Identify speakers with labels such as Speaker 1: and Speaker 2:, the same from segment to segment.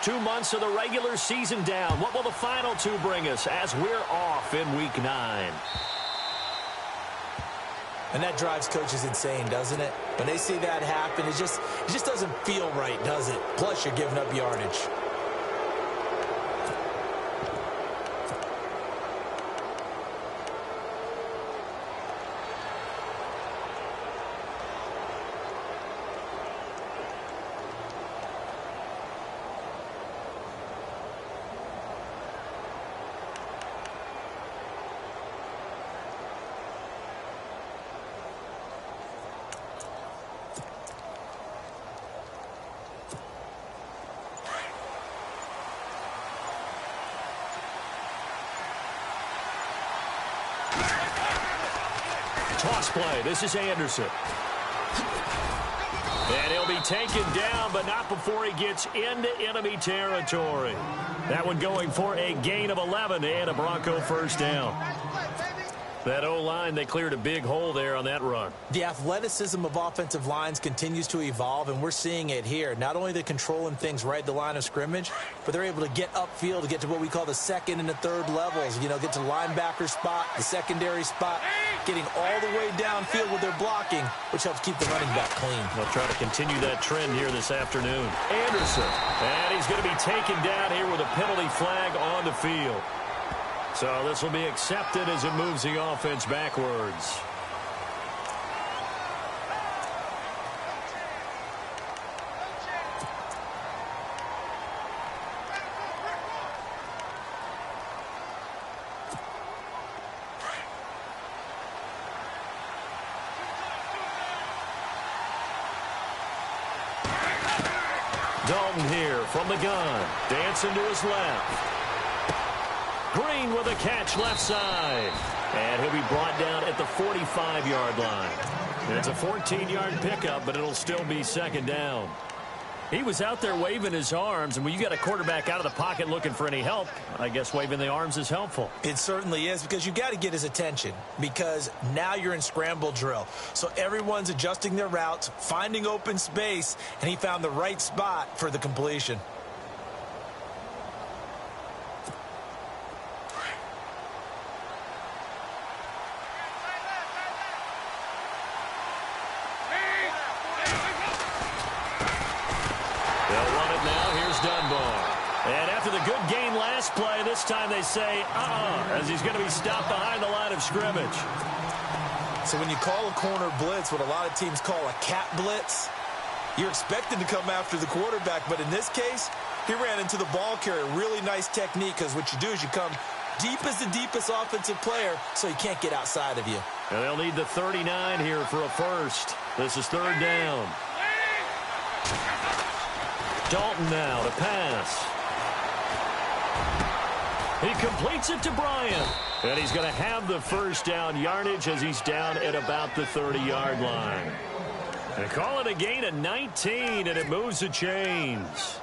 Speaker 1: 2 months of the regular season down. What will the final two bring us as we're off in Week 9?
Speaker 2: And that drives coaches insane, doesn't it? When they see that happen, it just doesn't feel right, does it? Plus, you're giving up yardage.
Speaker 1: Toss play. This is Anderson. And he'll be taken down, but not before he gets into enemy territory. That one going for a gain of 11 and a Bronco first down. That O-line, they cleared a big hole there on that run.
Speaker 2: The athleticism of offensive lines continues to evolve, and we're seeing it here. Not only are they controlling things right at the line of scrimmage, but they're able to get upfield to get to what we call the second and the third levels. You know, get to the linebacker spot, the secondary spot, getting all the way downfield with their blocking, which helps keep the running back clean.
Speaker 1: They'll try to continue that trend here this afternoon. Anderson. And he's going to be taken down here with a penalty flag on the field. So this will be accepted as it moves the offense backwards. Dalton here from the gun. Dancing to his left. Green with a catch left side. And he'll be brought down at the 45-yard line. And it's a 14-yard pickup, but it'll still be second down. He was out there waving his arms, and when you got a quarterback out of the pocket looking for any help, I guess waving the arms is helpful.
Speaker 2: It certainly is, because you've got to get his attention, because now you're in scramble drill. So everyone's adjusting their routes, finding open space, and he found the right spot for the completion.
Speaker 1: Play this time they say as he's going to be stopped behind the line of scrimmage.
Speaker 2: So when you call a corner blitz, what a lot of teams call a cat blitz, you're expected to come after the quarterback, but in this case he ran into the ball carrier. Really nice technique, because what you do is you come deep as the deepest offensive player so he can't get outside of you.
Speaker 1: And they'll need the 39 here for a first. This is third down. Dalton now to pass. He completes it to Bryant. And he's going to have the first down yardage as he's down at about the 30-yard line. And call it a gain of 19, and it moves the chains.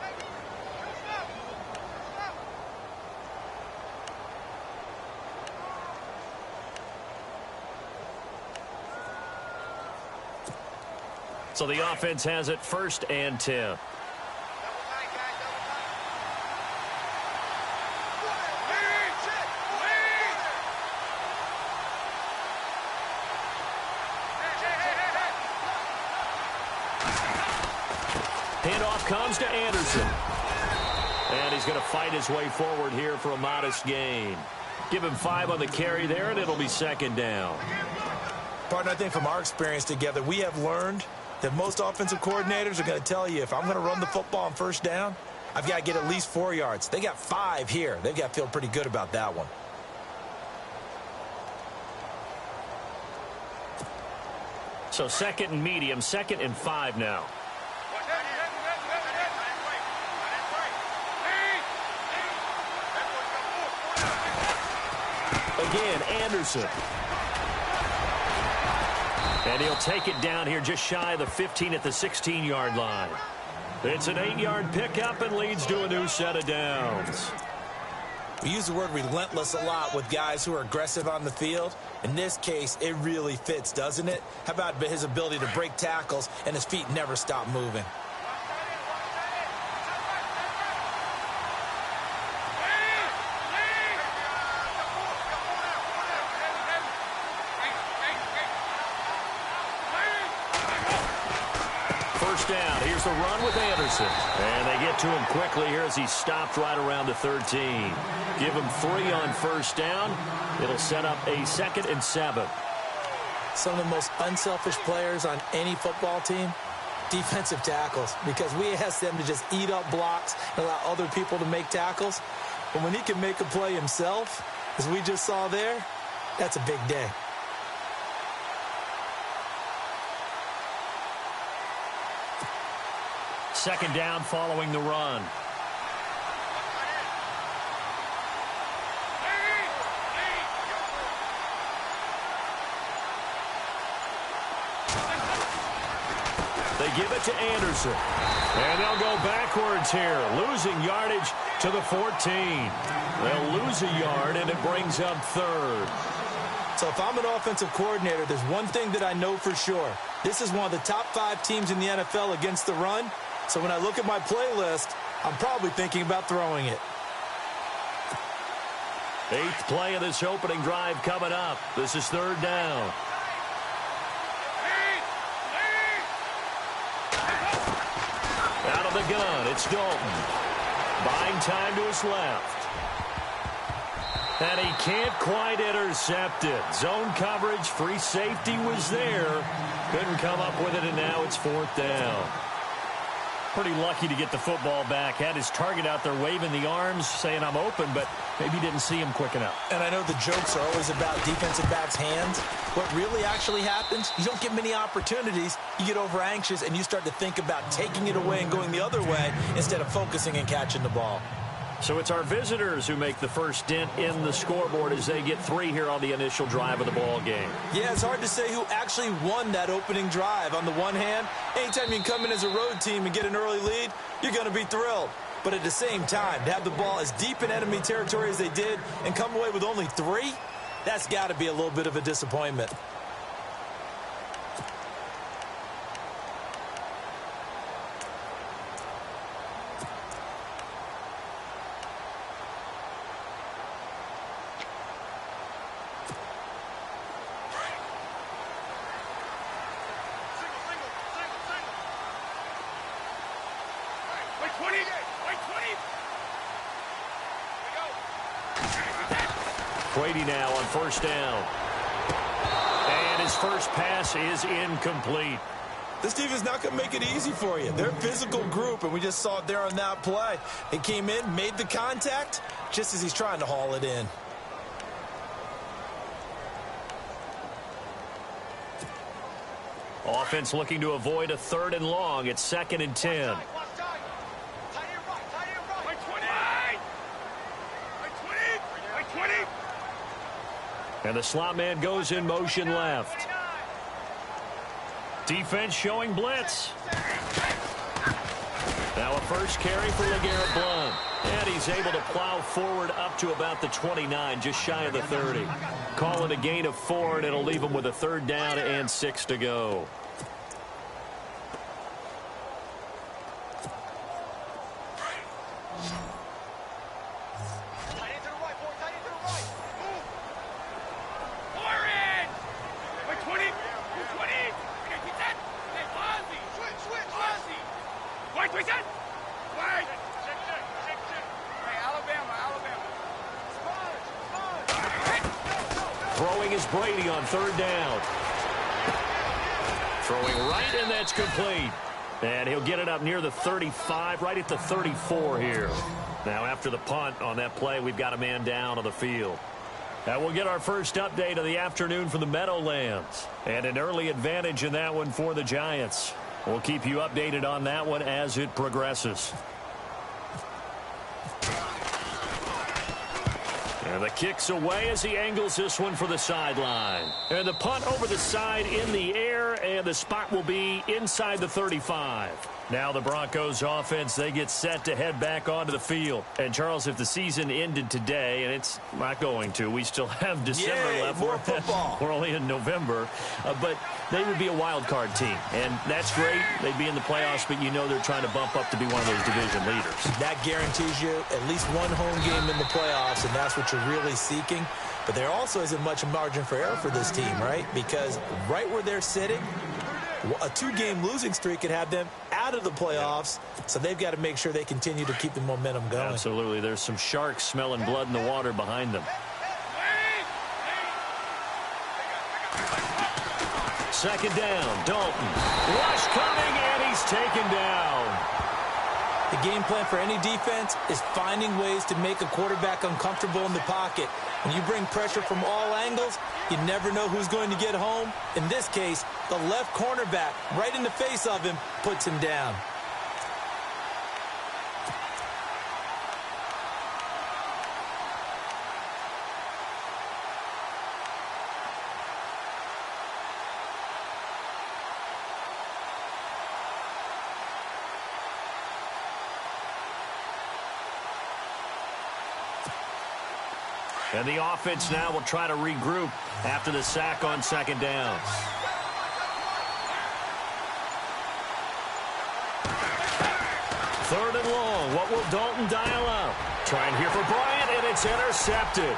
Speaker 1: So the offense has it first and 10. Handoff comes to Anderson. And he's going to fight his way forward here for a modest gain. Give him 5 on the carry there, and it'll be second down.
Speaker 2: Partner, I think from our experience together, we have learned that most offensive coordinators are going to tell you, if I'm going to run the football on first down, I've got to get at least 4 yards. They got 5 here. They've got to feel pretty good about that one.
Speaker 1: So second and medium, 2nd and 5 now. Again, Anderson. And he'll take it down here just shy of the 15 at the 16-yard line. It's an 8-yard pickup and leads to a new set of downs.
Speaker 2: We use the word relentless a lot with guys who are aggressive on the field. In this case, it really fits, doesn't it? How about his ability to break tackles and his feet never stop moving?
Speaker 1: first down. Here's the run with Anderson. And they get to him quickly here as he stopped right around the 13. Give him 3 on first down. It'll set up a 2nd and 7.
Speaker 2: Some of the most unselfish players on any football team, defensive tackles, because we ask them to just eat up blocks and allow other people to make tackles. But when he can make a play himself, as we just saw there, that's a big day.
Speaker 1: Second down following the run. They give it to Anderson. And they'll go backwards here, losing yardage to the 14. They'll lose a yard, and it brings up 3rd.
Speaker 2: So if I'm an offensive coordinator, there's one thing that I know for sure. This is one of the top 5 teams in the NFL against the run. So when I look at my playlist, I'm probably thinking about throwing it.
Speaker 1: 8th play of this opening drive coming up. This is 3rd down. Out of the gun, it's Dalton. Buying time to his left. And he can't quite intercept it. Zone coverage, free safety was there. Couldn't come up with it, and now it's 4th down. Pretty lucky to get the football back. Had his target out there waving the arms, saying I'm open, but maybe didn't see him quick enough.
Speaker 2: And I know the jokes are always about defensive backs' hands. What really actually happens, you don't get many opportunities. You get over anxious, and you start to think about taking it away and going the other way instead of focusing and catching the ball.
Speaker 1: So it's our visitors who make the first dent in the scoreboard as they get 3 here on the initial drive of the ball game.
Speaker 2: Yeah, it's hard to say who actually won that opening drive. On the one hand, anytime you can come in as a road team and get an early lead, you're going to be thrilled. But at the same time, to have the ball as deep in enemy territory as they did and come away with only 3, that's got to be a little bit of a disappointment.
Speaker 1: Brady now on first down. And his first pass is incomplete.
Speaker 2: This defense is not going to make it easy for you. They're a physical group, and we just saw it there on that play. They came in, made the contact, just as he's trying to haul it in.
Speaker 1: Offense looking to avoid a 3rd and long. It's 2nd and 10. And the slot man goes in motion left. Defense showing blitz. Now a first carry for LeGarrette Blount. And he's able to plow forward up to about the 29, just shy of the 30. Call it a gain of 4, and it'll leave him with a 3rd down and 6 to go. Throwing is Brady on 3rd down. Throwing right, and that's complete. And he'll get it up near the 35, right at the 34 here. Now after the punt on that play, we've got a man down on the field. And we'll get our first update of the afternoon from the Meadowlands. And an early advantage in that one for the Giants. We'll keep you updated on that one as it progresses. And the kick's away as he angles this one for the sideline. And the punt over the side in the air, and the spot will be inside the 35. Now the Broncos offense, they get set to head back onto the field. And, Charles, if the season ended today, and it's not going to, we still have December left.
Speaker 2: More football.
Speaker 1: We're only in November. But they would be a wild card team. And that's great. They'd be in the playoffs, but you know they're trying to bump up to be one of those division leaders. That
Speaker 2: guarantees you at least one home game in the playoffs, and that's what you're really seeking. But there also isn't much margin for error for this team, right? Because right where they're sitting, A 2-game losing streak could have them out of the playoffs, so they've got to make sure they continue to keep the momentum going.
Speaker 1: Absolutely. There's some sharks smelling blood in the water behind them. Second down, Dalton. Rush coming, and he's taken down.
Speaker 2: The game plan for any defense is finding ways to make a quarterback uncomfortable in the pocket. When you bring pressure from all angles, you never know who's going to get home. In this case, the left cornerback, right in the face of him, puts him down.
Speaker 1: And the offense now will try to regroup after the sack on second down. Third and long. What will Dalton dial up? Trying here for Bryant, and it's intercepted.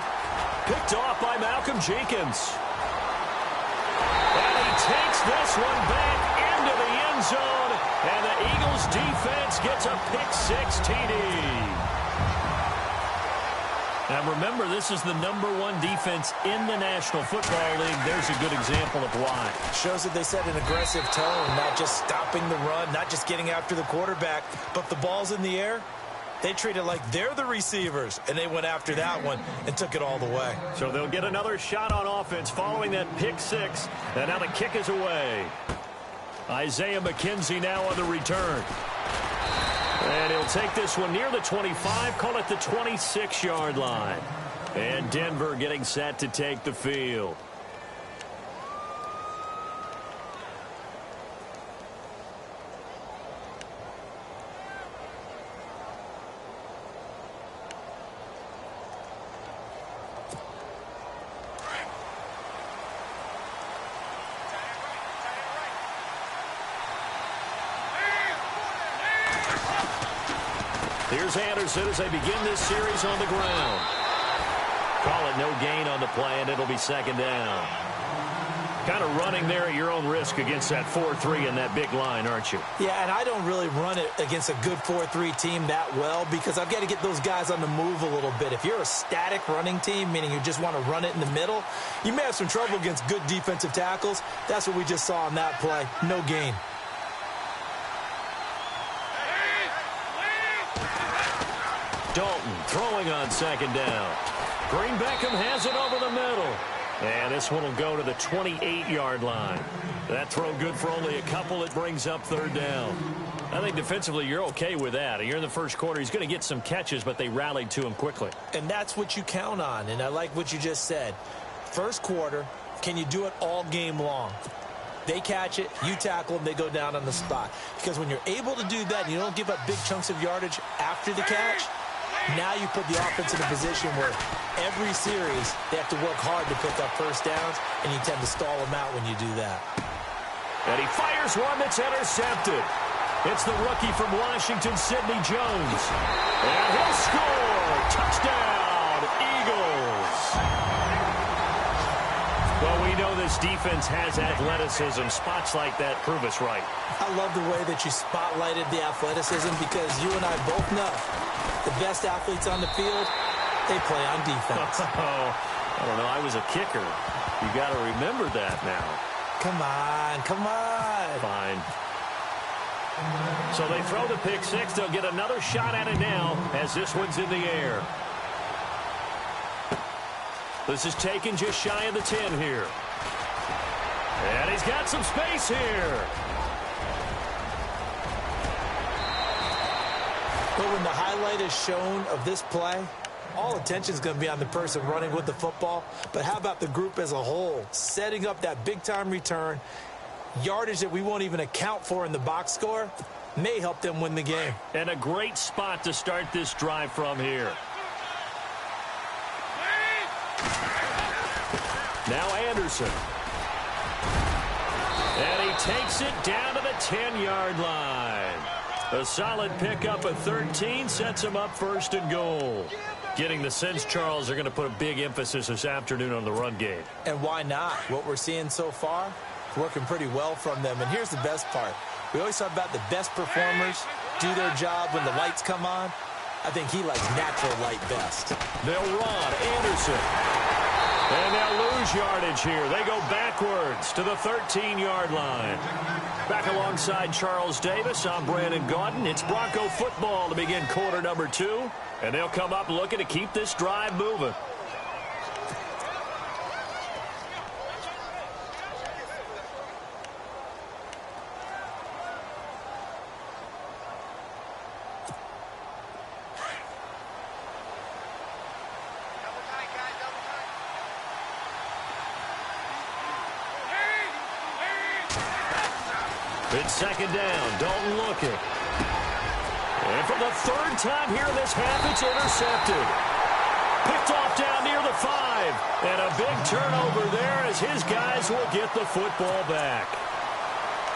Speaker 1: Picked off by Malcolm Jenkins. And he takes this one back into the end zone. And the Eagles defense gets a pick-6 TD. Now, remember, this is the #1 defense in the National Football League. There's a good example of why.
Speaker 2: Shows that they set an aggressive tone, not just stopping the run, not just getting after the quarterback, but the ball's in the air. They treat it like they're the receivers, and they went after that one and took it all the way.
Speaker 1: So they'll get another shot on offense following that pick-6, and now the kick is away. Isaiah McKenzie now on the return. And he'll take this one near the 25, call it the 26-yard line. And Denver getting set to take the field. Here's Anderson as they begin this series on the ground. Call it no gain on the play, and it'll be second down. Kind of running there at your own risk against that 4-3 and that big line, aren't you?
Speaker 2: Yeah, and I don't really run it against a good 4-3 team that well because I've got to get those guys on the move a little bit. If you're a static running team, meaning you just want to run it in the middle, you may have some trouble against good defensive tackles. That's what we just saw on that play. No gain.
Speaker 1: Dalton throwing on second down. Green Beckham has it over the middle. And this one will go to the 28-yard line. That throw good for only a couple. It brings up third down. I think defensively you're okay with that. You're in the first quarter. He's going to get some catches, but they rallied to him quickly.
Speaker 2: And that's what you count on. And I like what you just said. First quarter, can you do it all game long? They catch it, you tackle them, they go down on the spot. Because when you're able to do that and you don't give up big chunks of yardage after the catch, now you put the offense in a position where every series they have to work hard to pick up first downs, and you tend to stall them out when you do that.
Speaker 1: And he fires one that's intercepted. It's the rookie from Washington, Sidney Jones. And he'll score. Touchdown, Eagles. Well, we know this defense has athleticism. Spots like that prove us right.
Speaker 2: I love the way that you spotlighted the athleticism because you and I both know the best athletes on the field, they play on defense.
Speaker 1: I don't know. I was a kicker. You got to remember that now.
Speaker 2: Come on, come on.
Speaker 1: Fine. So they throw the pick-6. They'll get another shot at it now as this one's in the air. This is taken just shy of the 10 here. And he's got some space here.
Speaker 2: But when the highlight is shown of this play, all attention is going to be on the person running with the football. But how about the group as a whole? Setting up that big-time return, yardage that we won't even account for in the box score, may help them win the game.
Speaker 1: And a great spot to start this drive from here. Now Anderson. And he takes it down to the 10-yard line. A solid pickup of 13 sets him up first and goal. Getting the sense, Charles, they're going to put a big emphasis this afternoon on the run game.
Speaker 2: And why not? What we're seeing so far, working pretty well from them. And here's the best part. We always talk about the best performers do their job when the lights come on. I think he likes natural light best.
Speaker 1: They'll run. Anderson. And they'll lose yardage here. They go backwards to the 13-yard line. Back alongside Charles Davis, I'm Brandon Gaudin. It's Bronco football to begin quarter number 2. And they'll come up looking to keep this drive moving. It's second down. Dalton looking. And for the third time here in this half, it's intercepted. Picked off down near the 5. And a big turnover there as his guys will get the football back.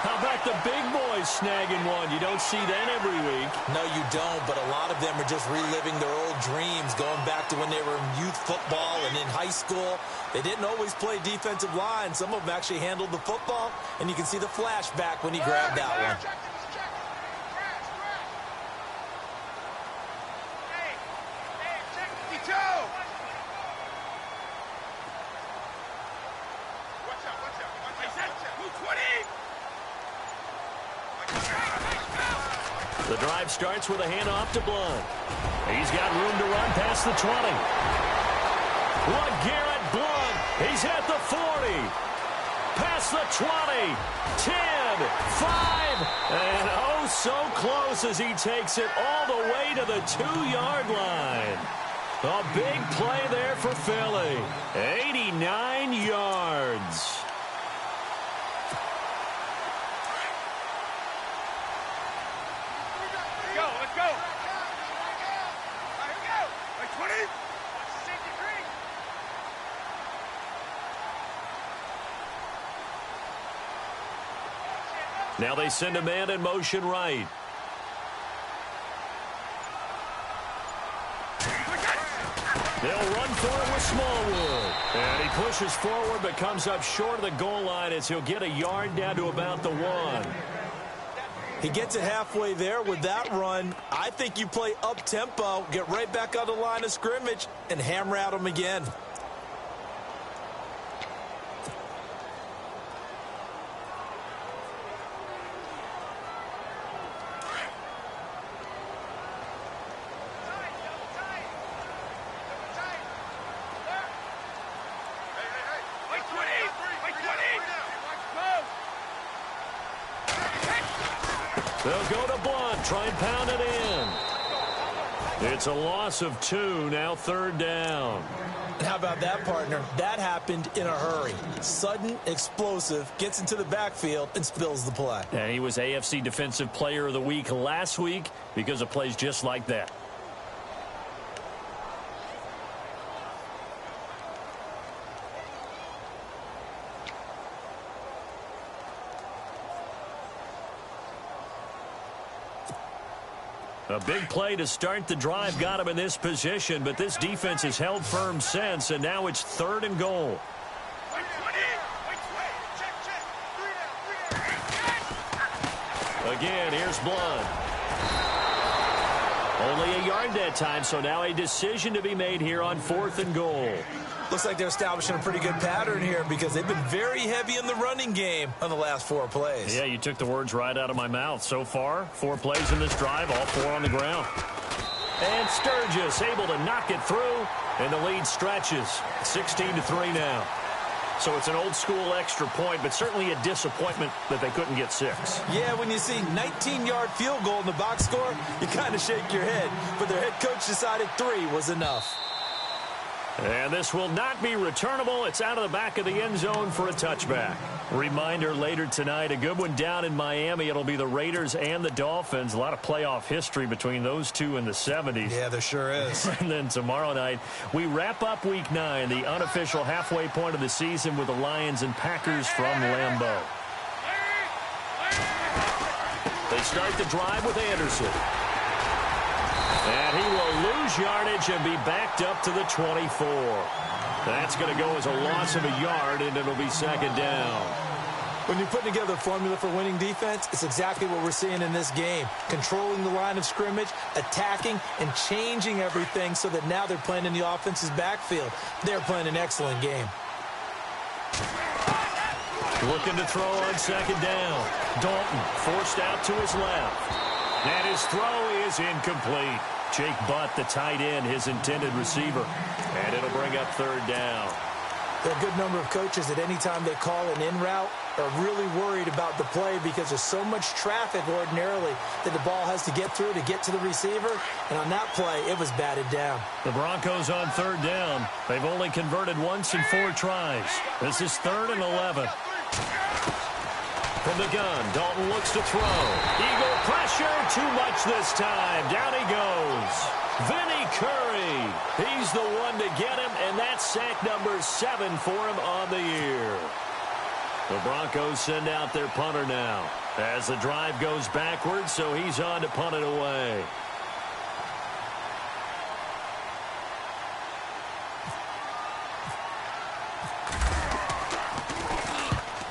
Speaker 1: How about the big boys snagging one? You don't see that every week.
Speaker 2: No, you don't, but a lot of them are just reliving their old dreams, going back to when they were in youth football and in high school. They didn't always play defensive line. Some of them actually handled the football, and you can see the flashback when he grabbed that one.
Speaker 1: The drive starts with a handoff to Blunt. He's got room to run past the 20. Garrett Blunt. He's at the 40. Past the 20. 10. 5. And oh, so close as he takes it all the way to the 2-yard line. A big play there for Philly. 89 yards. Now they send a man in motion right. They'll run for it with Smallwood. And he pushes forward but comes up short of the goal line as he'll get a yard down to about the 1.
Speaker 2: He gets it halfway there with that run. I think you play up-tempo, get right back on the line of scrimmage, and hammer at him again.
Speaker 1: They'll go to Blunt, try and pound it in. It's a loss of 2, now third down.
Speaker 2: How about that, partner? That happened in a hurry. Sudden, explosive, gets into the backfield, and spills the play.
Speaker 1: And he was AFC Defensive Player of the Week last week because of plays just like that. A big play to start the drive got him in this position, but this defense has held firm since, and now it's 3rd and goal. Again, here's Blunt. Only a yard that time, so now a decision to be made here on 4th and goal.
Speaker 2: Looks like they're establishing a pretty good pattern here because they've been very heavy in the running game on the last 4 plays.
Speaker 1: Yeah, you took the words right out of my mouth. So far, 4 plays in this drive, all 4 on the ground. And Sturgis able to knock it through, and the lead stretches. 16-3 now. So it's an old-school extra point, but certainly a disappointment that they couldn't get 6.
Speaker 2: Yeah, when you see 19-yard field goal in the box score, you kind of shake your head. But their head coach decided 3 was enough.
Speaker 1: And this will not be returnable. It's out of the back of the end zone for a touchback. Reminder later tonight, a good one down in Miami. It'll be the Raiders and the Dolphins. A lot of playoff history between those two in the 70s.
Speaker 2: Yeah, there sure is.
Speaker 1: And then tomorrow night, we wrap up Week 9, the unofficial halfway point of the season with the Lions and Packers from Lambeau. They start the drive with Anderson. And he will lose yardage and be backed up to the 24. That's going to go as a loss of a yard, and it'll be 2nd down.
Speaker 2: When you're putting together a formula for winning defense, it's exactly what we're seeing in this game. Controlling the line of scrimmage, attacking, and changing everything so that now they're playing in the offense's backfield. They're playing an excellent game.
Speaker 1: Looking to throw on second down. Dalton forced out to his left. And his throw is incomplete. Jake Butt, the tight end, his intended receiver. And it'll bring up third down.
Speaker 2: There are a good number of coaches that any time they call an in route are really worried about the play because there's so much traffic ordinarily that the ball has to get through to get to the receiver. And on that play, it was batted down.
Speaker 1: The Broncos on third down. They've only converted once in 4 tries. This is 3rd and 11. From the gun, Dalton looks to throw. Eagle pressure, too much this time. Down he goes. Vinny Curry. He's the one to get him, and that's sack number 7 for him on the year. The Broncos send out their punter now as the drive goes backwards, so he's on to punt it away.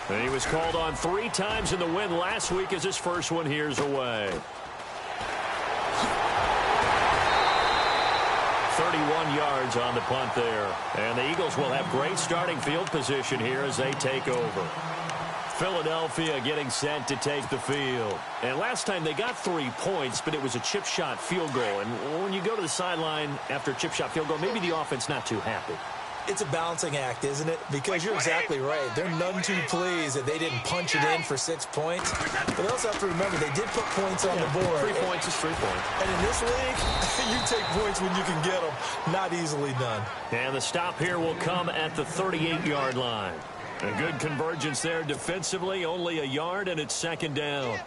Speaker 1: And he was called on 3 times in the win last week as his first one here's away. 31 yards on the punt there. And the Eagles will have great starting field position here as they take over. Philadelphia getting set to take the field. And last time they got 3 points, but it was a chip shot field goal. And when you go to the sideline after a chip shot field goal, maybe the offense not too happy.
Speaker 2: It's a balancing act, isn't it? Because you're exactly right. They're none too pleased that they didn't punch it in for 6 points. But they also have to remember they did put points on the board.
Speaker 1: 3 points is 3 points.
Speaker 2: And in this league, you take points when you can get them. Not easily done.
Speaker 1: And the stop here will come at the 38-yard line. A good convergence there defensively. Only a yard, and it's second down.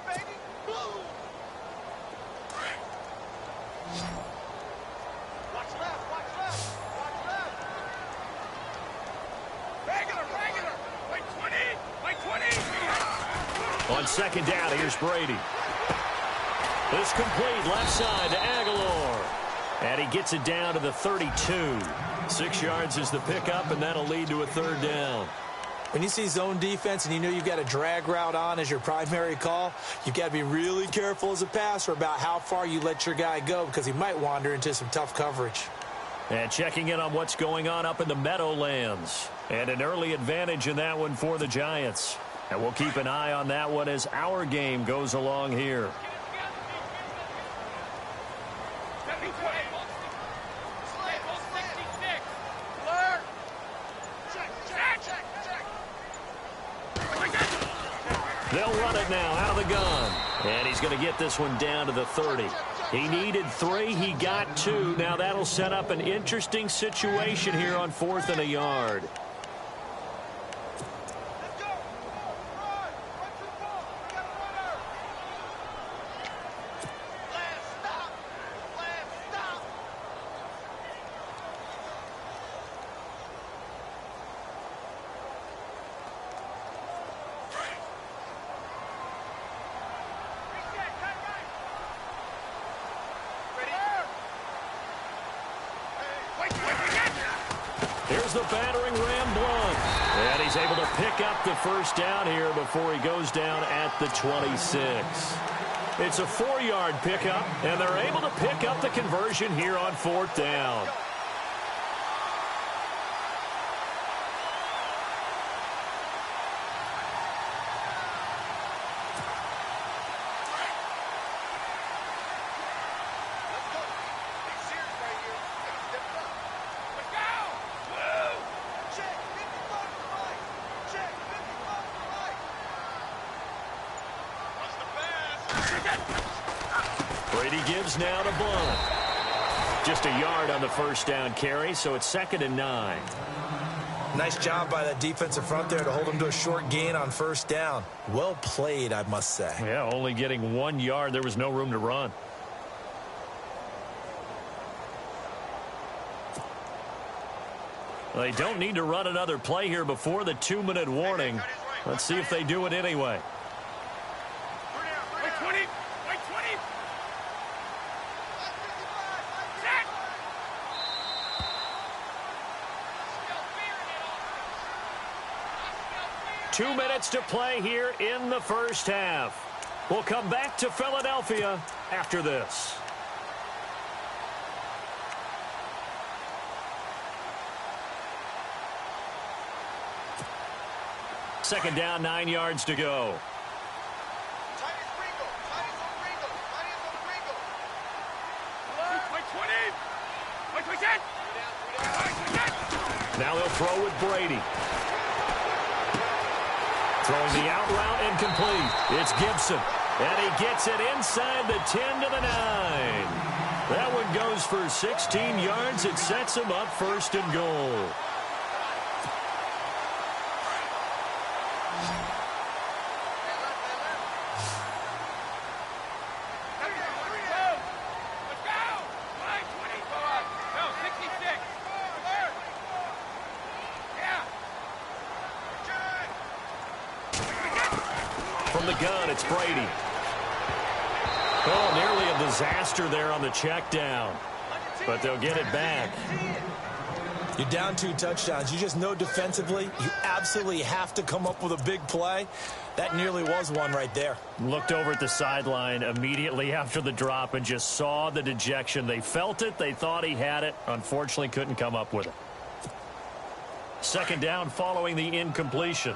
Speaker 1: On second down, here's Brady. This complete left side to Aguilar. And he gets it down to the 32. 6 yards is the pickup, and that'll lead to a third down.
Speaker 2: When you see zone defense and you know you've got a drag route on as your primary call, you've got to be really careful as a passer about how far you let your guy go because he might wander into some tough coverage.
Speaker 1: And checking in on what's going on up in the Meadowlands. And an early advantage in that one for the Giants. And we'll keep an eye on that one as our game goes along here. They'll run it now out of the gun. And he's going to get this one down to the 30. He needed 3. He got 2. Now that'll set up an interesting situation here on 4th and a yard. Here's the battering ram Blunt. And he's able to pick up the first down here before he goes down at the 26. It's a 4-yard pickup, and they're able to pick up the conversion here on 4th down. Brady gives now to Blunt. Just a yard on the first down carry, so it's 2nd and 9.
Speaker 2: Nice job by that defensive front there to hold him to a short gain on first down. Well played, I must say.
Speaker 1: Yeah, only getting 1 yard. There was no room to run. They don't need to run another play here before the 2-minute warning. Let's see if they do it anyway. 2 minutes to play here in the first half. We'll come back to Philadelphia after this. Second down, 9 yards to go. Now he'll throw with Brady. Throwing the out route incomplete. It's Gibson. And he gets it inside the 10 to the 9. That one goes for 16 yards. It sets him up first and goal. From the gun, it's Brady. Oh, nearly a disaster there on the check down. But they'll get it back.
Speaker 2: You're down 2 touchdowns. You just know defensively you absolutely have to come up with a big play. That nearly was one right there.
Speaker 1: Looked over at the sideline immediately after the drop and just saw the dejection. They felt it. They thought he had it. Unfortunately, couldn't come up with it. Second down following the incompletion.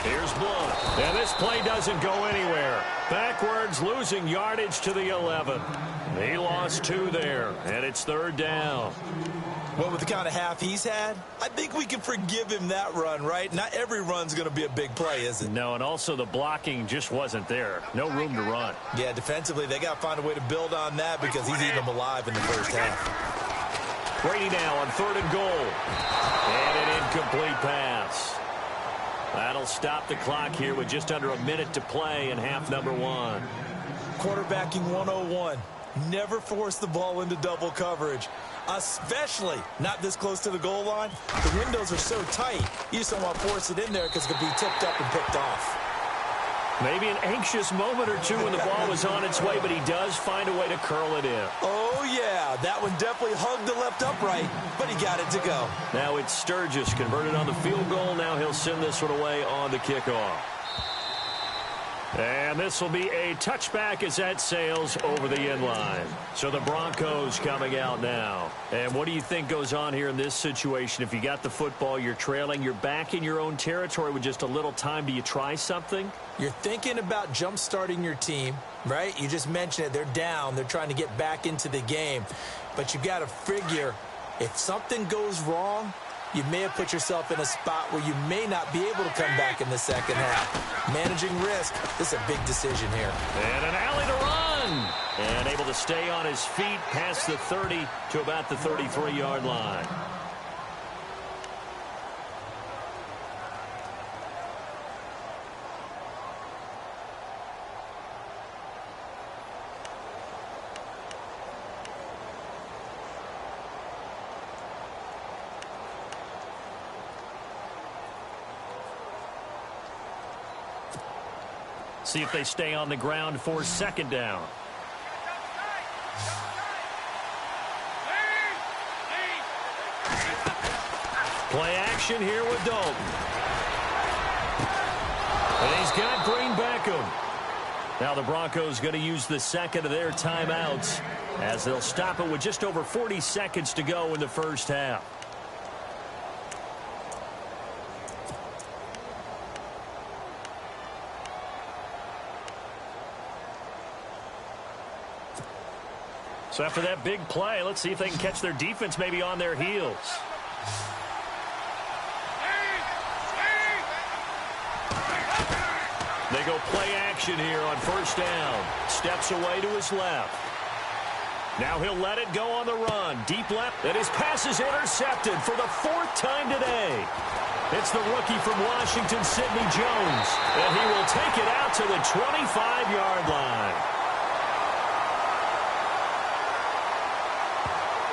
Speaker 1: Here's Blunt. And this play doesn't go anywhere. Backwards, losing yardage to the 11. He lost 2 there, and it's third down.
Speaker 2: Well, with the kind of half he's had, I think we can forgive him that run, right? Not every run's going to be a big play, is it?
Speaker 1: No, and also the blocking just wasn't there. No room to run.
Speaker 2: Yeah, defensively, they got to find a way to build on that because he's eating them alive in the first half.
Speaker 1: Brady now on 3rd and goal. And an incomplete pass. That'll stop the clock here with just under a minute to play in half number 1.
Speaker 2: Quarterbacking 101. Never force the ball into double coverage, especially not this close to the goal line. The windows are so tight, you just don't want to force it in there because it could be tipped up and picked off.
Speaker 1: Maybe an anxious moment or two when the ball was on its way, but he does find a way to curl it in.
Speaker 2: Oh, yeah, that one definitely hugged the left upright, but he got it to go.
Speaker 1: Now it's Sturgis converted on the field goal. Now he'll send this one away on the kickoff. And this will be a touchback as that sails over the end line. So the Broncos coming out now. And what do you think goes on here in this situation? If you got the football, you're trailing, you're back in your own territory with just a little time. Do you try something?
Speaker 2: You're thinking about jump-starting your team, right? You just mentioned it. They're down. They're trying to get back into the game. But you've got to figure if something goes wrong, you may have put yourself in a spot where you may not be able to come back in the second half. Managing risk, this is a big decision here.
Speaker 1: And an alley to run. And able to stay on his feet past the 30 to about the 33-yard line. See if they stay on the ground for second down. Play action here with Dalton. And he's got Green Beckham. Now the Broncos going to use the second of their timeouts as they'll stop it with just over 40 seconds to go in the first half. So after that big play, let's see if they can catch their defense maybe on their heels. They go play action here on first down. Steps away to his left. Now he'll let it go on the run. Deep left, and his pass is intercepted for the 4th time today. It's the rookie from Washington, Sidney Jones, and he will take it out to the 25-yard line.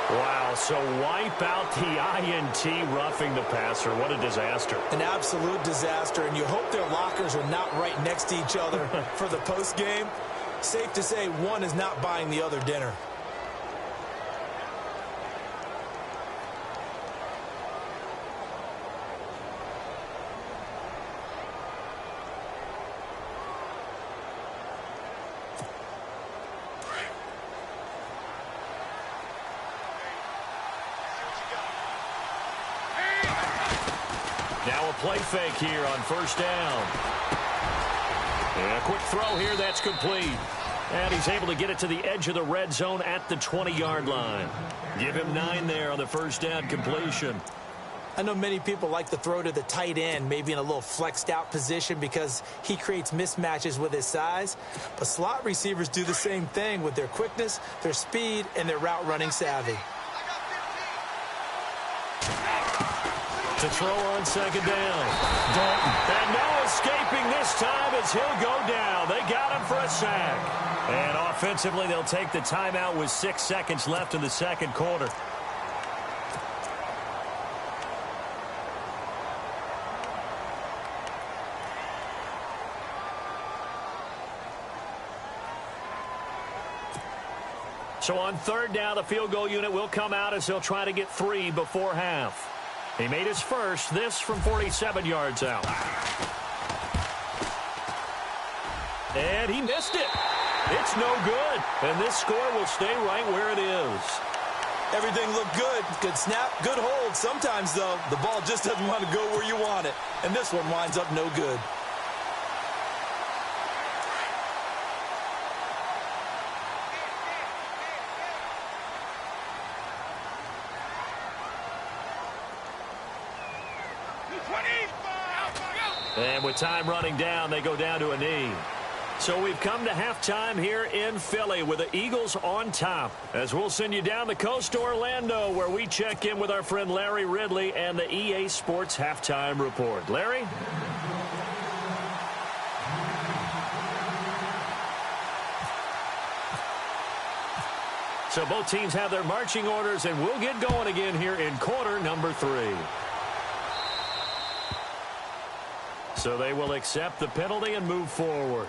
Speaker 1: Wow, So wipe out the INT, roughing the passer. What a disaster.
Speaker 2: An absolute disaster, and you hope their lockers are not right next to each other for the postgame. Safe to say one is not buying the other dinner.
Speaker 1: Now a play fake here on first down. And a quick throw here, that's complete. And he's able to get it to the edge of the red zone at the 20-yard line. Give him 9 there on the first down completion.
Speaker 2: I know many people like to throw to the tight end, maybe in a little flexed out position because he creates mismatches with his size. But slot receivers do the same thing with their quickness, their speed, and their route running savvy.
Speaker 1: To throw on second down. Dalton. And no escaping this time as he'll go down. They got him for a sack. And offensively, they'll take the timeout with 6 seconds left in the second quarter. So on third down, the field goal unit will come out as they'll try to get 3 before half. He made his first, this from 47 yards out. And he missed it. It's no good. And this score will stay right where it is.
Speaker 2: Everything looked good. Good snap, good hold. Sometimes, though, the ball just doesn't want to go where you want it. And this one winds up no good.
Speaker 1: And with time running down, they go down to a knee. So we've come to halftime here in Philly with the Eagles on top. As we'll send you down the coast to Orlando, where we check in with our friend Larry Ridley and the EA Sports Halftime Report. Larry? So both teams have their marching orders, and we'll get going again here in quarter number 3. So they will accept the penalty and move forward.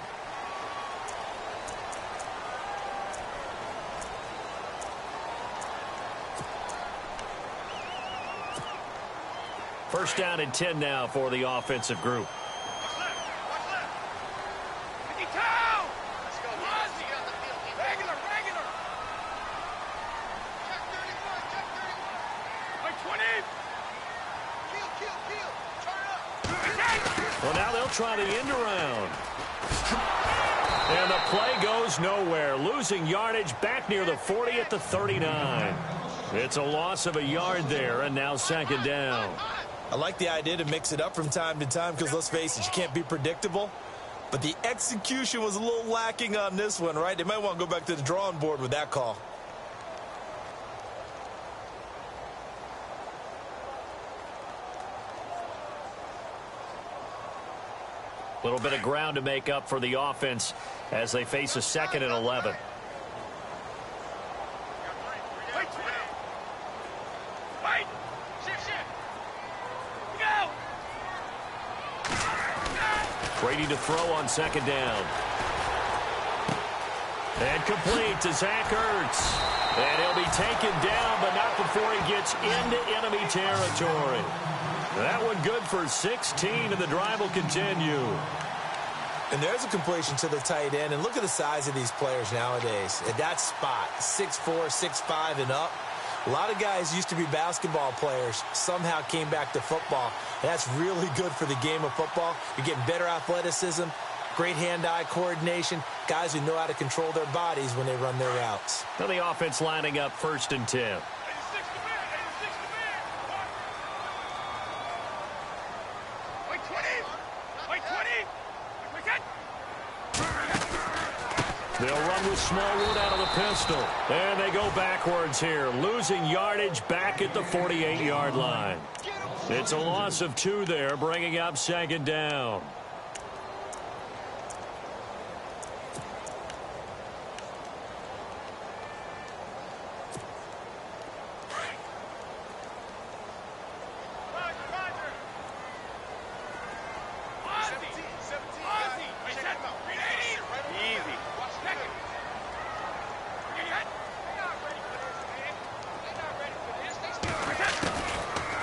Speaker 1: First down and 10 now for the offensive group. Well, now they'll try the end around. And the play goes nowhere. Losing yardage back near the 40 at the 39. It's a loss of a yard there, and now second down.
Speaker 2: I like the idea to mix it up from time to time because, let's face it, you can't be predictable. But the execution was a little lacking on this one, right? They might want to go back to the drawing board with that call.
Speaker 1: A little bit of ground to make up for the offense as they face a 2nd and 11. Brady to throw on second down. And complete to Zach Ertz. And he'll be taken down, but not before he gets into enemy territory. That one good for 16, and the drive will continue.
Speaker 2: And there's a completion to the tight end. And look at the size of these players nowadays. At that spot, 6'4", 6'5", and up. A lot of guys used to be basketball players, somehow came back to football. And that's really good for the game of football. You're getting better athleticism, great hand-eye coordination, guys who know how to control their bodies when they run their routes.
Speaker 1: Now the offense lining up 1st and 10. They'll run with Smallwood out of the pistol. And they go backwards here, losing yardage back at the 48-yard line. It's a loss of 2 there, bringing up second down.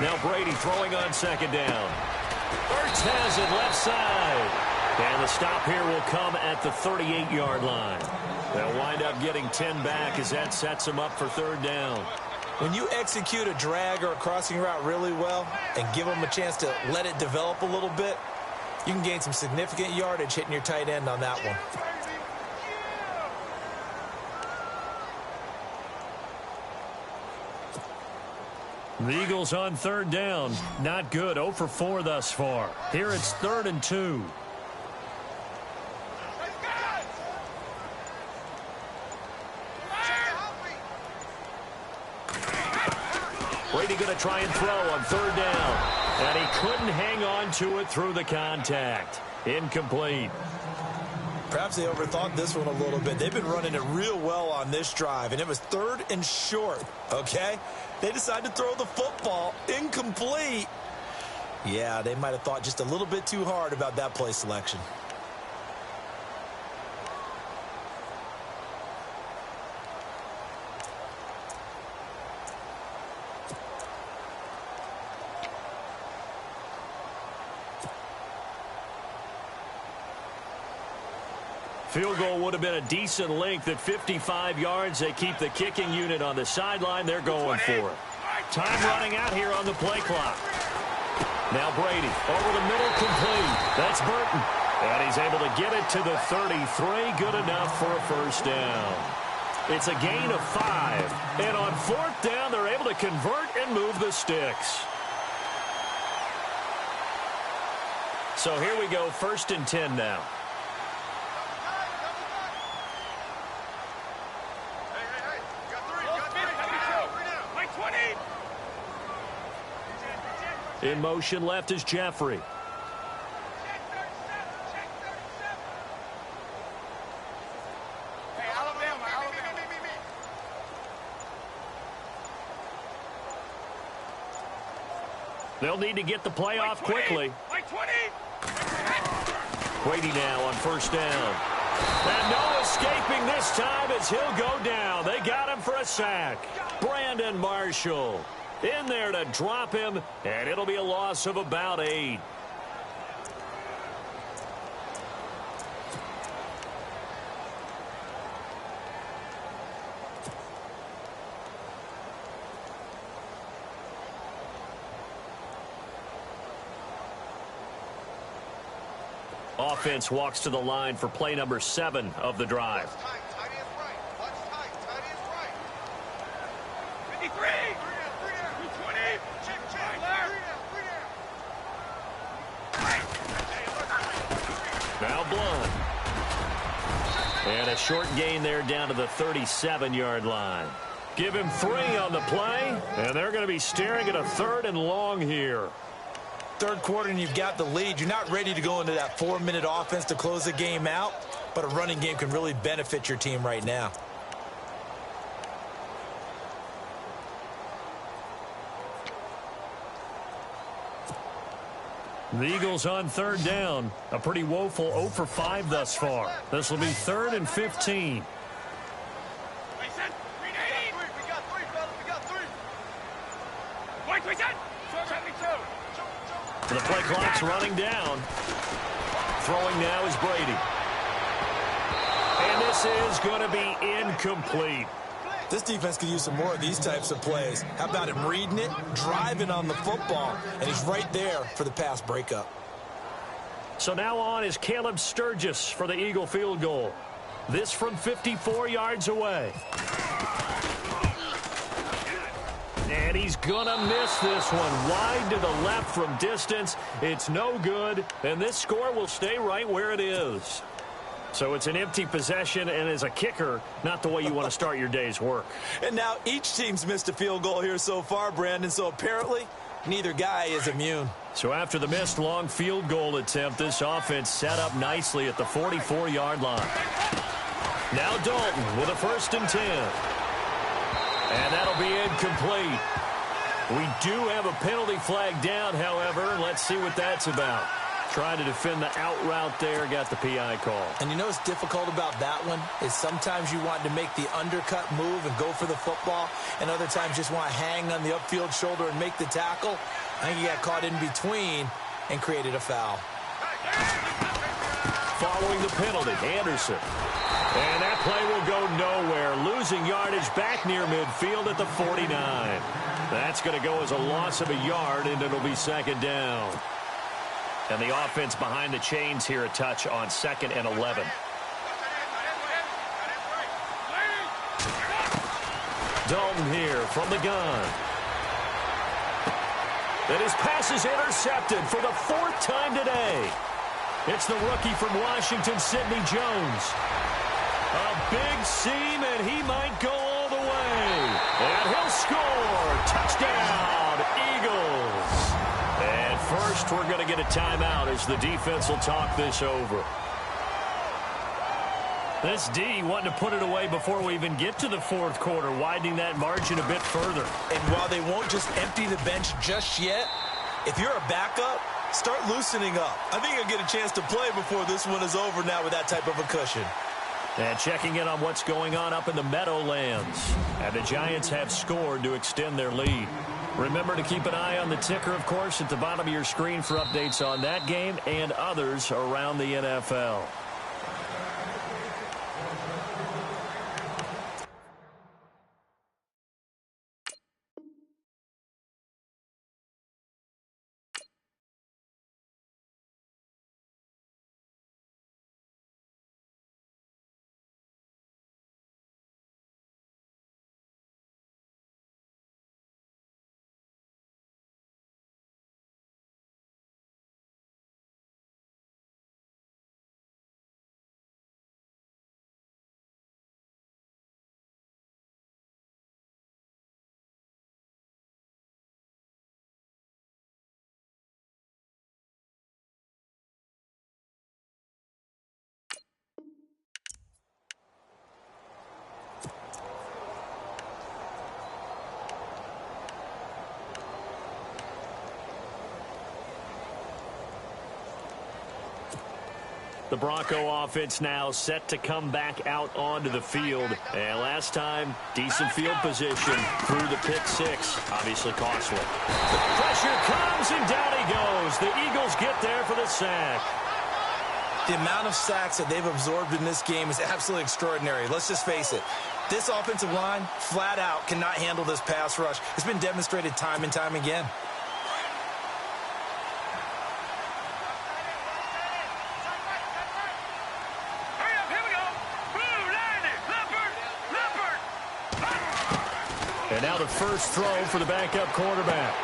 Speaker 1: Now Brady throwing on second down. Ertz has it left side. And the stop here will come at the 38-yard line. They'll wind up getting 10 back as that sets them up for third down.
Speaker 2: When you execute a drag or a crossing route really well and give them a chance to let it develop a little bit, you can gain some significant yardage hitting your tight end on that one.
Speaker 1: The Eagles on third down. Not good. 0 for 4 thus far. Here it's 3rd and 2. Brady going to try and throw on third down. And he couldn't hang on to it through the contact. Incomplete.
Speaker 2: Perhaps they overthought this one a little bit. They've been running it real well on this drive, and it was 3rd and short, okay? They decided to throw the football. Incomplete. Yeah, they might have thought just a little bit too hard about that play selection.
Speaker 1: Field goal would have been a decent length at 55 yards. They keep the kicking unit on the sideline. They're going for it. Time running out here on the play clock. Now Brady over the middle, complete. That's Burton. And he's able to get it to the 33. Good enough for a first down. It's a gain of 5. And on 4th down, they're able to convert and move the sticks. So here we go, 1st and 10 now. In motion left is Jeffrey. They'll need to get the play off quickly. Brady now on 1st down. And no escaping this time as he'll go down. They got him for a sack. Brandon Marshall in there to drop him, and it'll be a loss of about 8. Offense walks to the line for play number 7 of the drive. Now Blunt. And a short gain there down to the 37-yard line. Give him 3 on the play, and they're going to be staring at a 3rd and long here.
Speaker 2: 3rd quarter and you've got the lead. You're not ready to go into that 4-minute offense to close the game out, but a running game can really benefit your team right now.
Speaker 1: The Eagles on 3rd down. A pretty woeful 0 for 5 thus far. This will be 3rd and 15. The play clock's running down. Throwing now is Brady. And this is going to be incomplete.
Speaker 2: This defense could use some more of these types of plays. How about him reading it, driving on the football, and he's right there for the pass breakup.
Speaker 1: So now on is Caleb Sturgis for the Eagle field goal. This from 54 yards away. And he's going to miss this one. Wide to the left from distance. It's no good, and this score will stay right where it is. So it's an empty possession, and as a kicker, not the way you want to start your day's work.
Speaker 2: And now each team's missed a field goal here so far, Brandon, so apparently neither guy is immune.
Speaker 1: So after the missed long field goal attempt, this offense set up nicely at the 44-yard line. Now Dalton with a 1st and 10. And that'll be incomplete. We do have a penalty flag down, however. Let's see what that's about. Trying to defend the out route there, got the PI call.
Speaker 2: And you know what's difficult about that one is sometimes you want to make the undercut move and go for the football, and other times just want to hang on the upfield shoulder and make the tackle. I think he got caught in between and created a foul.
Speaker 1: Following the penalty, Anderson. And that play will go nowhere. Losing yardage back near midfield at the 49. That's going to go as a loss of a yard, and it'll be second down. And the offense behind the chains here a touch on 2nd and 11. Dalton here from the gun. And his pass is intercepted for the 4th time today. It's the rookie from Washington, Sidney Jones. A big seam, and he might go all the way. And he'll score. Touchdown, Eagles. And first, we're going to get a timeout as the defense will talk this over. This D wanting to put it away before we even get to the 4th quarter, widening that margin a bit further.
Speaker 2: And while they won't just empty the bench just yet, if you're a backup, start loosening up. I think you'll get a chance to play before this one is over now with that type of a cushion.
Speaker 1: And checking in on what's going on up in the Meadowlands. And the Giants have scored to extend their lead. Remember to keep an eye on the ticker, of course, at the bottom of your screen for updates on that game and others around the NFL. The Bronco offense now set to come back out onto the field. And last time, decent field position through the pick 6. Obviously costly. The pressure comes, and down he goes. The Eagles get there for the sack.
Speaker 2: The amount of sacks that they've absorbed in this game is absolutely extraordinary. Let's just face it. This offensive line, flat out, cannot handle this pass rush. It's been demonstrated time and time again.
Speaker 1: And now the first throw for the backup quarterback.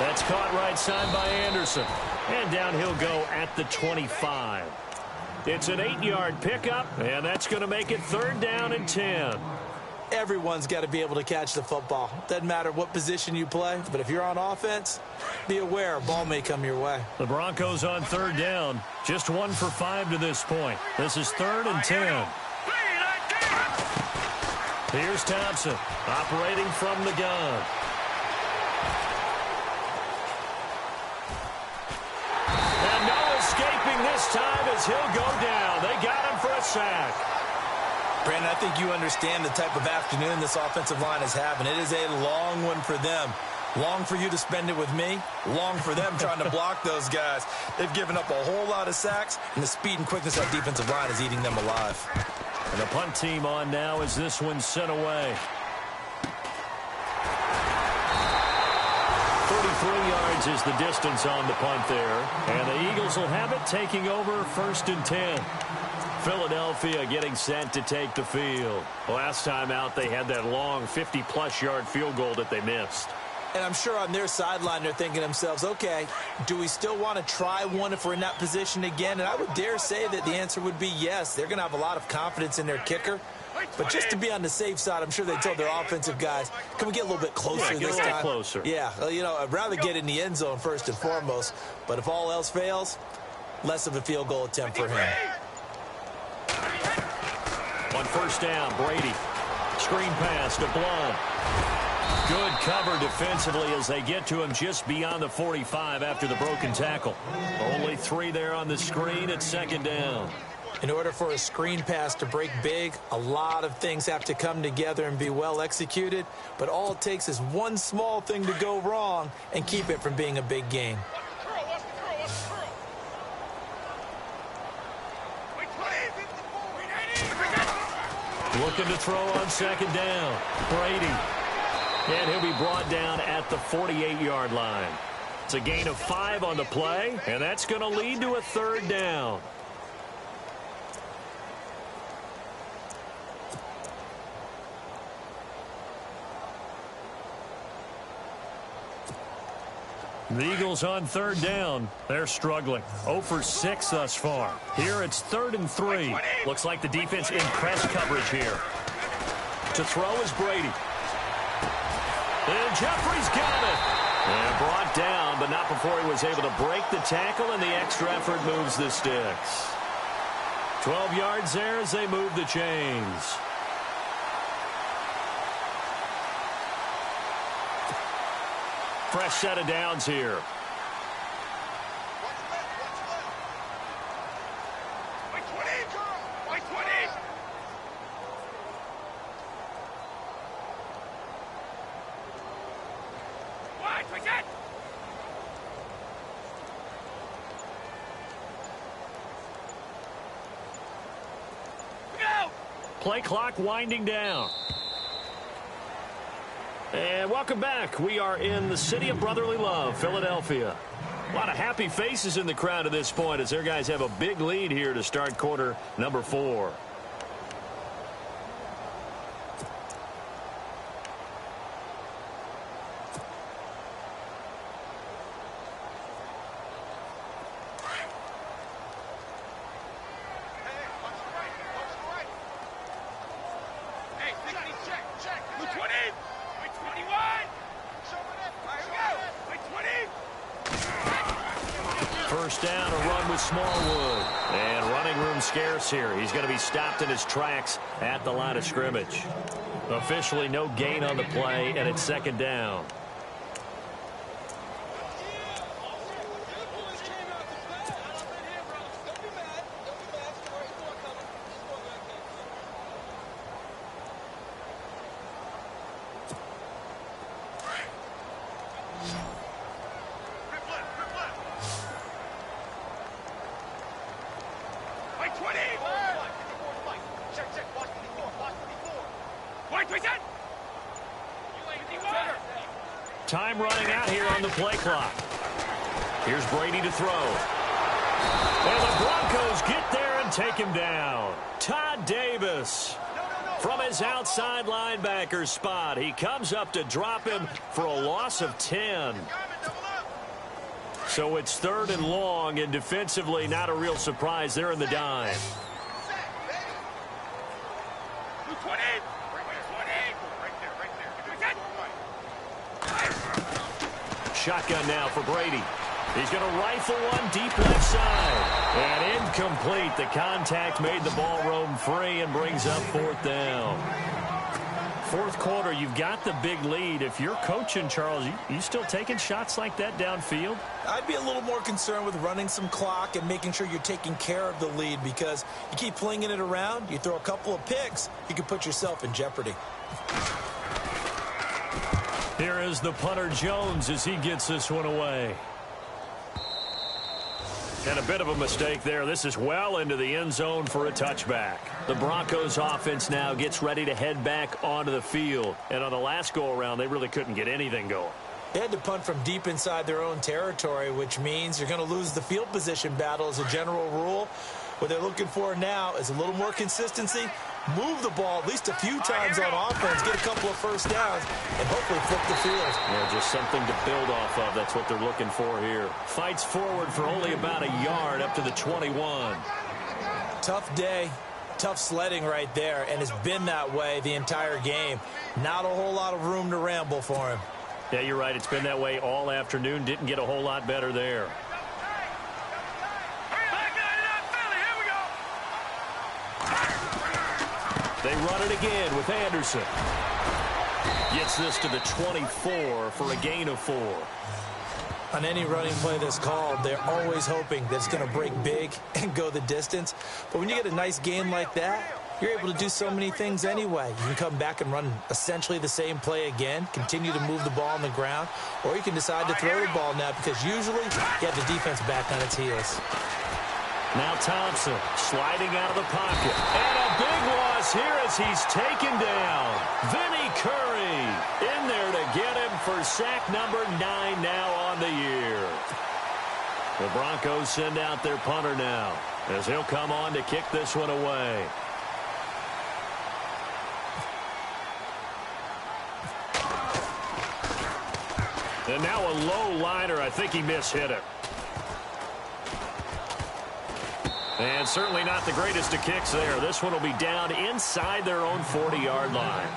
Speaker 1: That's caught right side by Anderson. And down he'll go at the 25. It's an 8-yard pickup, and that's going to make it 3rd down and 10.
Speaker 2: Everyone's got to be able to catch the football. Doesn't matter what position you play, but if you're on offense, be aware a ball may come your way.
Speaker 1: The Broncos on 3rd down. Just 1 for 5 to this point. This is 3rd and 10. Here's Thompson, operating from the gun. And no escaping this time as he'll go down. They got him for a sack.
Speaker 2: Brandon, I think you understand the type of afternoon this offensive line is having. It is a long one for them. Long for you to spend it with me. Long for them trying to block those guys. They've given up a whole lot of sacks, and the speed and quickness of that defensive line is eating them alive.
Speaker 1: And the punt team on now as this one's sent away. 33 yards is the distance on the punt there. And the Eagles will have it, taking over 1st and 10. Philadelphia getting set to take the field. Last time out, they had that long 50-plus yard field goal that they missed.
Speaker 2: And I'm sure on their sideline they're thinking to themselves, okay, do we still want to try one if we're in that position again? And I would dare say that the answer would be yes. They're going to have a lot of confidence in their kicker. But just to be on the safe side, I'm sure they told their offensive guys, can we get a little bit closer this time?
Speaker 1: Closer.
Speaker 2: Yeah, you know, I'd rather get in the end zone first and foremost. But if all else fails, less of a field goal attempt for him.
Speaker 1: On 1st down, Brady. Screen pass to Blount. Good cover defensively as they get to him just beyond the 45 after the broken tackle. Only 3 there on the screen at second down.
Speaker 2: In order for a screen pass to break big, a lot of things have to come together and be well executed, but all it takes is one small thing to go wrong and keep it from being a big gain.
Speaker 1: Looking to throw on second down. Brady. And he'll be brought down at the 48-yard line. It's a gain of 5 on the play, and that's going to lead to a third down. The Eagles on third down. They're struggling. 0 for 6 thus far. Here it's 3rd and 3. Looks like the defense in press coverage here. To throw is Brady. And Jeffrey's got it. And brought down, but not before he was able to break the tackle, and the extra effort moves the sticks. 12 yards there as they move the chains. Fresh set of downs here. Play clock winding down. And welcome back. We are in the city of brotherly love, Philadelphia. A lot of happy faces in the crowd at this point as their guys have a big lead here to start quarter number 4. First down, a run with Smallwood. And running room scarce here. He's going to be stopped in his tracks at the line of scrimmage. Officially no gain on the play, and it's second down. Time running out here on the play clock. Here's Brady to throw. And the Broncos get there and take him down. Todd Davis from his outside linebacker spot. He comes up to drop him for a loss of 10. So it's 3rd and long, and defensively not a real surprise. They're in the dime. Shotgun now for Brady. He's going to rifle one deep left side. And incomplete. The contact made the ball roam free and brings up 4th down. 4th quarter, you've got the big lead. If you're coaching, Charles, you still taking shots like that downfield?
Speaker 2: I'd be a little more concerned with running some clock and making sure you're taking care of the lead, because you keep flinging it around, you throw a couple of picks, you can put yourself in jeopardy.
Speaker 1: Here is the punter Jones as he gets this one away. And a bit of a mistake there. This is well into the end zone for a touchback. The Broncos offense now gets ready to head back onto the field. And on the last go-around, they really couldn't get anything going.
Speaker 2: They had to punt from deep inside their own territory, which means you're going to lose the field position battle as a general rule. What they're looking for now is a little more consistency, move the ball at least a few times on offense, get a couple of first downs, and hopefully flip the field.
Speaker 1: Yeah, just something to build off of. That's what they're looking for here. Fights forward for only about a yard up to the 21.
Speaker 2: Tough day, tough sledding right there, and it's been that way the entire game. Not a whole lot of room to ramble for him.
Speaker 1: Yeah, you're right. It's been that way all afternoon. Didn't get a whole lot better there. They run it again with Anderson. Gets this to the 24 for a gain of 4.
Speaker 2: On any running play that's called, they're always hoping that it's going to break big and go the distance. But when you get a nice gain like that, you're able to do so many things anyway. You can come back and run essentially the same play again, continue to move the ball on the ground, or you can decide to throw the ball now because usually you have the defense back on its heels.
Speaker 1: Now Thompson sliding out of the pocket. And a big loss here as he's taken down. Vinny Curry in there to get him for sack number 9 now on the year. The Broncos send out their punter now as he'll come on to kick this one away. And now a low liner. I think he mishit it. And certainly not the greatest of kicks there. This one will be down inside their own 40-yard line.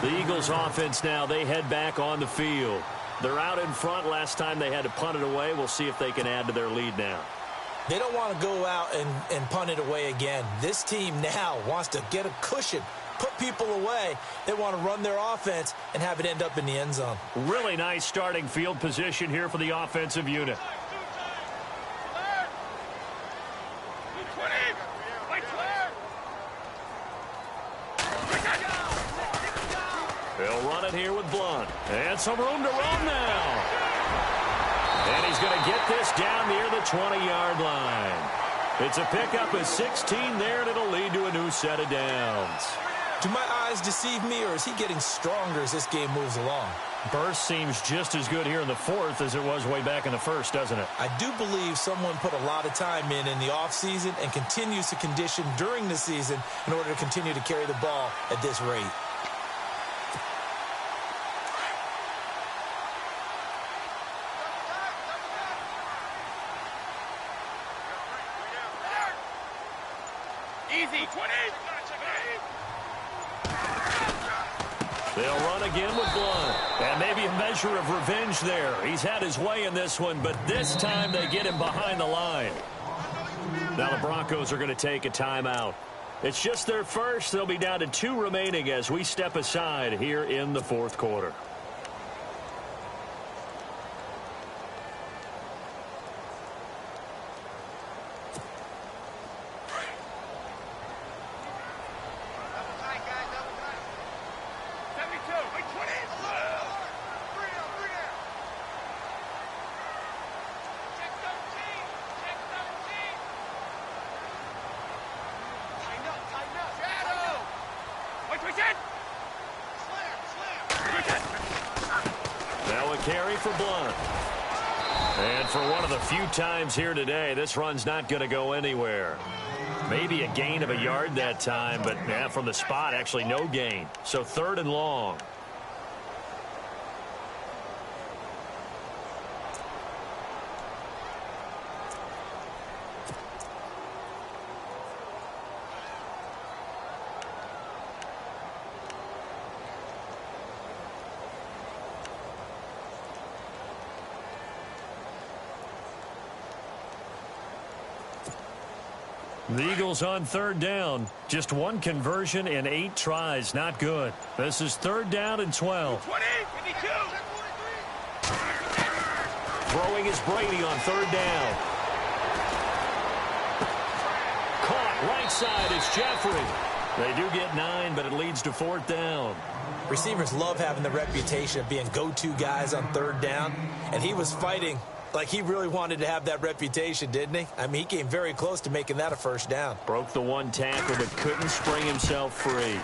Speaker 1: The Eagles offense now, they head back on the field. They're out in front. Last time they had to punt it away. We'll see if they can add to their lead now.
Speaker 2: They don't want to go out and punt it away again. This team now wants to get a cushion, put people away. They want to run their offense and have it end up in the end zone.
Speaker 1: Really nice starting field position here for the offensive unit. They'll run it here with Blunt. And some room to run now. And he's going to get this down near the 20-yard line. It's a pickup of 16 there, and it'll lead to a new set of downs.
Speaker 2: Do my eyes deceive me, or is he getting stronger as this game moves along?
Speaker 1: Burst seems just as good here in the fourth as it was way back in the first, doesn't it?
Speaker 2: I do believe someone put a lot of time in the offseason and continues to condition during the season in order to continue to carry the ball at this rate.
Speaker 3: Easy, 20.
Speaker 1: They'll run again with Blunt. And maybe a measure of revenge there. He's had his way in this one, but this time they get him behind the line. Now the Broncos are going to take a timeout. It's just their first. They'll be down to 2 remaining as we step aside here in the fourth quarter. Now a carry for Blunt. And for one of the few times here today, this run's not going to go anywhere. Maybe a gain of a yard that time, but from the spot, actually no gain. So 3rd and long. The Eagles on 3rd down. Just 1 conversion in 8 tries. Not good. This is 3rd down and 12.
Speaker 3: 20, 52.
Speaker 1: Throwing is Brady on 3rd down. Caught right side is Jeffrey. They do get 9, but it leads to 4th down.
Speaker 2: Receivers love having the reputation of being go-to guys on 3rd down, and he was fighting like he really wanted to have that reputation, didn't he? I mean, he came very close to making that a 1st down.
Speaker 1: Broke the 1 tackle, but couldn't spring himself free.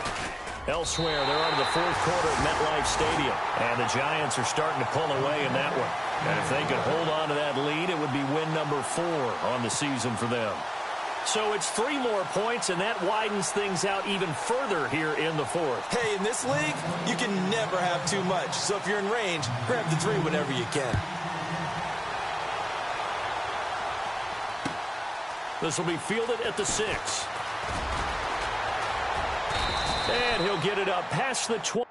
Speaker 1: Elsewhere, they're on to the 4th quarter at MetLife Stadium, and the Giants are starting to pull away in that one. And if they could hold on to that lead, it would be win number 4 on the season for them. So it's 3 more points, and that widens things out even further here in the 4th.
Speaker 2: Hey, in this league, you can never have too much. So if you're in range, grab the 3 whenever you can.
Speaker 1: This will be fielded at the 6. And he'll get it up past the 20.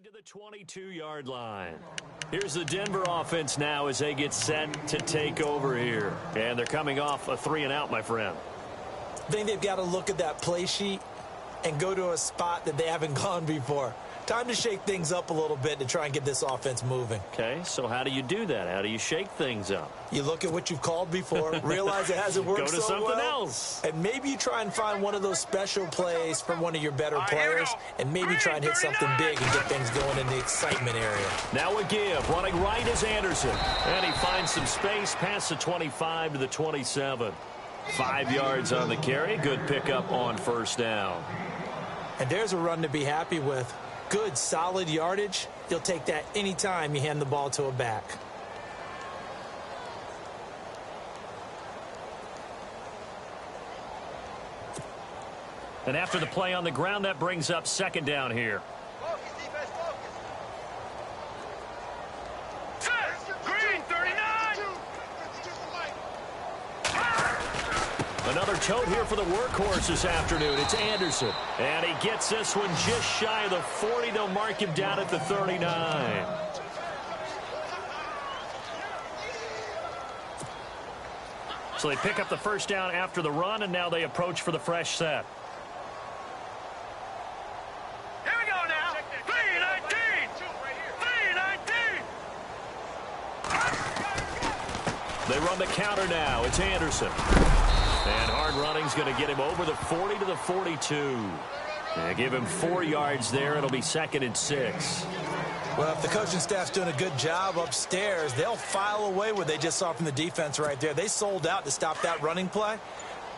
Speaker 1: to the 22-yard line. Here's the Denver offense now as they get set to take over here. And they're coming off a 3-and-out, my friend.
Speaker 2: I think they've got to look at that play sheet and go to a spot that they haven't gone before. Time to shake things up a little bit to try and get this offense moving.
Speaker 1: Okay, so how do you do that? How do you shake things up?
Speaker 2: You look at what you've called before, realize it hasn't worked so well.
Speaker 1: Go to something else.
Speaker 2: And maybe you try and find one of those special plays from one of your better players, and maybe try and hit something big and get things going in the excitement area.
Speaker 1: Now a give. Running right is Anderson. And he finds some space past the 25 to the 27. 5 yards on the carry. Good pickup on first down.
Speaker 2: And there's a run to be happy with. Good, solid yardage. You'll take that anytime you hand the ball to a back.
Speaker 1: And after the play on the ground, that brings up second down here. Another tote here for the workhorse this afternoon. It's Anderson. And he gets this one just shy of the 40. They'll mark him down at the 39. So they pick up the first down after the run, and now they approach for the fresh set.
Speaker 3: Here we go now. 3-19. 3-19.
Speaker 1: They run the counter now. It's Anderson. And hard running's going to get him over the 40 to the 42. They give him 4 yards there. It'll be 2nd and 6.
Speaker 2: Well, if the coaching staff's doing a good job upstairs, they'll file away what they just saw from the defense right there. They sold out to stop that running play.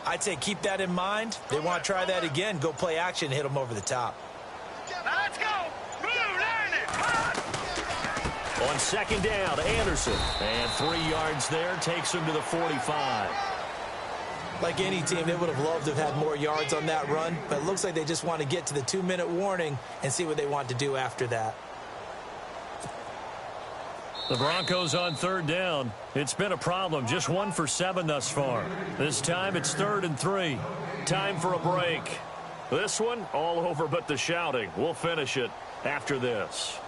Speaker 2: I'd say keep that in mind. They want to try that again. Go play action, hit them over the top.
Speaker 3: Now let's go. Blue, line it.
Speaker 1: On second down, Anderson. And 3 yards there takes him to the 45.
Speaker 2: Like any team, they would have loved to have had more yards on that run, but it looks like they just want to get to the 2-minute warning and see what they want to do after that.
Speaker 1: The Broncos on third down. It's been a problem. Just 1 for 7 thus far. This time it's 3rd and 3. Time for a break. This one, all over but the shouting. We'll finish it after this.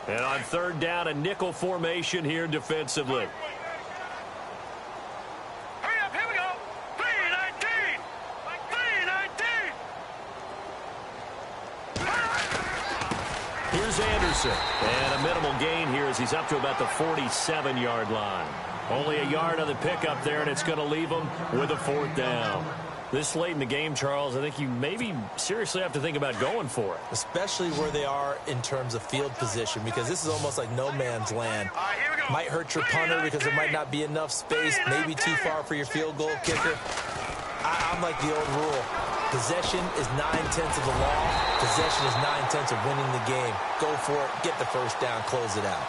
Speaker 1: And on third down, a nickel formation here defensively.
Speaker 3: Hurry up, here we go. 3-19. 3-19.
Speaker 1: Here's Anderson. And a minimal gain here as he's up to about the 47-yard line. Only a yard on the pickup there, and it's going to leave him with a 4th down. This late in the game, Charles, I think you maybe seriously have to think about going for it.
Speaker 2: Especially where they are in terms of field position, because this is almost like no man's land. Might hurt your punter because there might not be enough space, maybe too far for your field goal kicker. I'm like the old rule. Possession is 9/10 of the law. Possession is 9/10 of winning the game. Go for it, get the first down, close it out.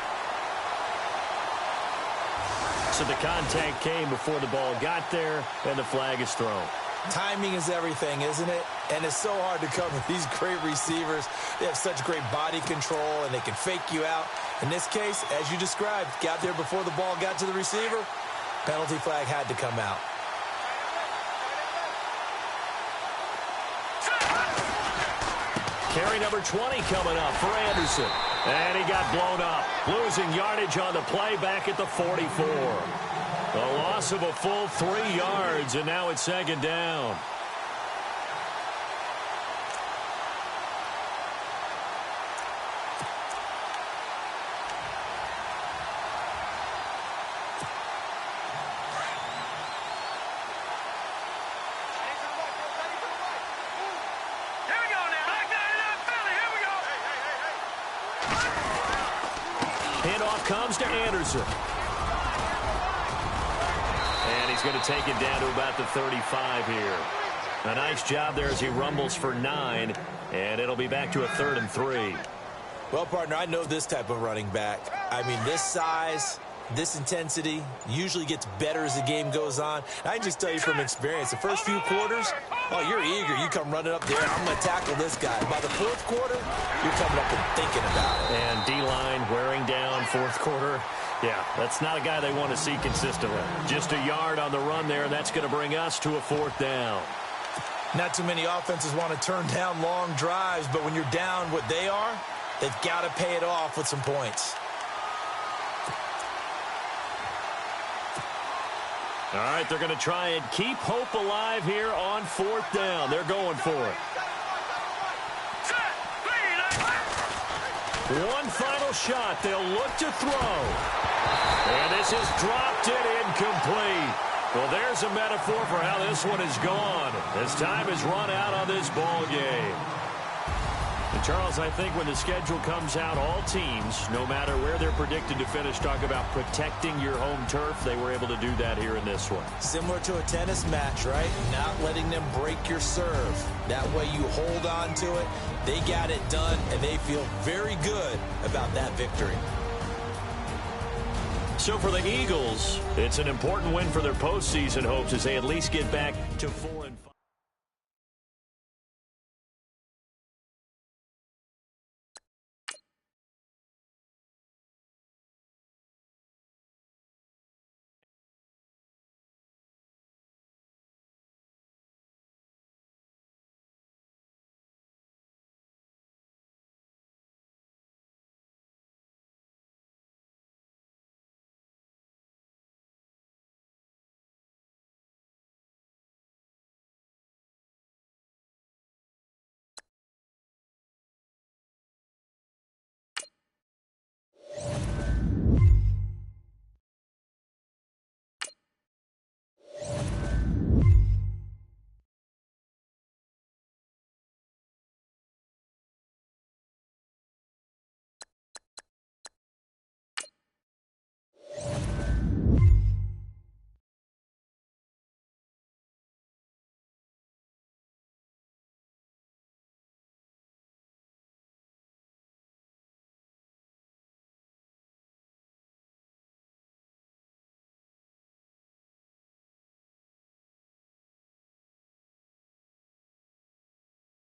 Speaker 1: So the contact came before the ball got there, and the flag is thrown.
Speaker 2: Timing is everything, isn't it? And it's so hard to cover these great receivers. They have such great body control, and they can fake you out. In this case, as you described, got there before the ball got to the receiver. Penalty flag had to come out.
Speaker 1: Carry number 20 coming up for Anderson. And he got blown up. Losing yardage on the play back at the 44. A loss of a full 3 yards, and now it's 2nd down. Handoff comes to Anderson. And he's going to take it down to about the 35 here. A nice job there as he rumbles for 9. And it'll be back to a 3rd and 3.
Speaker 2: Well, partner, I know this type of running back. I mean, this size, this intensity usually gets better as the game goes on. I can just tell you from experience, the first few quarters, oh, you're eager. You come running up there, I'm going to tackle this guy. By the 4th quarter, you're coming up and thinking about it.
Speaker 1: And D-line wearing down 4th quarter. Yeah, that's not a guy they want to see consistently. Just a yard on the run there. That's going to bring us to a 4th down.
Speaker 2: Not too many offenses want to turn down long drives, but when you're down what they are, they've got to pay it off with some points.
Speaker 1: All right, they're going to try and keep hope alive here on 4th down. They're going for it. One final shot. They'll look to throw. And this is dropped it incomplete. Well, there's a metaphor for how this one is gone. As time has run out on this ball game. And Charles, I think when the schedule comes out, all teams, no matter where they're predicted to finish, talk about protecting your home turf. They were able to do that here in this one.
Speaker 2: Similar to a tennis match, right? Not letting them break your serve. That way you hold on to it. They got it done, and they feel very good about that victory.
Speaker 1: So for the Eagles, it's an important win for their postseason hopes as they at least get back to 4-4.